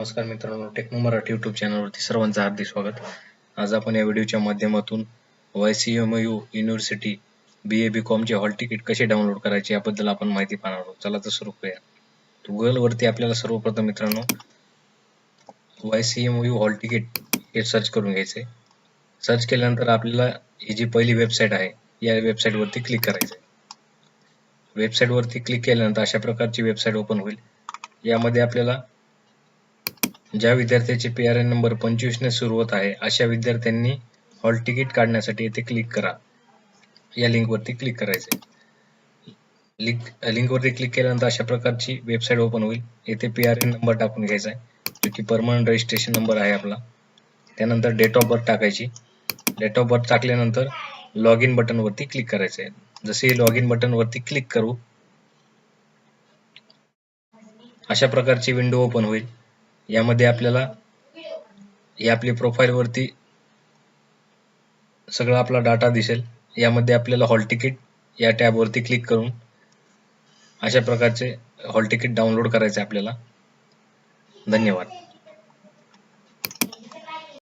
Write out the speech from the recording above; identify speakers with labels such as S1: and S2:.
S1: नमस्कार मित्रांनो, techno Marathi YouTube चॅनलवरती सर्वांचं हार्दिक स्वागत. आज आपण या व्हिडिओच्या माध्यमातून YCMU युनिव्हर्सिटी BA-BCom चे हॉल तिकीट कसे डाउनलोड करायचे याबद्दल आपण माहिती पाहणार आहोत. चला तर सुरू करूया. Google वरती आपल्याला सर्वप्रथम मित्रांनो YCMU हॉल तिकीट हे सर्च करून घ्यायचे. सर्च केल्यानंतर आपल्याला ही जी पहिली वेबसाईट आहे या वेबसाईट वरती क्लिक करायचं. वेबसाईट वरती क्लिक केल्यानंतर अशा प्रकारची वेबसाईट ओपन होईल. यामध्ये आपल्याला ज्या विद्यार्थ्याचे PRN नंबर 25 ने सुरू होत आहे अशा विद्यार्थ्यांनी हॉल तिकीट काढण्यासाठी येथे क्लिक करा. या लिंक वरती क्लिक करायचे. लिंक वरती क्लिक केल्यानंतर अशा प्रकारची वेबसाईट ओपन होईल. येथे PRN नंबर टाकून घ्यायचा आहे, जो की परमनंट रजिस्ट्रेशन नंबर आहे आपला. त्यानंतर डेट ऑफ बर्थ टाकायची. डेट ऑफ बर्थ टाकल्यानंतर लॉग इन बटन वरती क्लिक करायचे आहे. जसे लॉग इन बटन वरती क्लिक करू अशा प्रकारची विंडो ओपन होईल. यामध्ये आपल्याला आपली प्रोफाइल वरती सगळा आपला डाटा दिसेल. यामध्ये आपल्याला हॉल तिकीट या टॅब वरती क्लिक करून अशा प्रकारचे हॉल तिकीट डाउनलोड करायचे आपल्याला. धन्यवाद.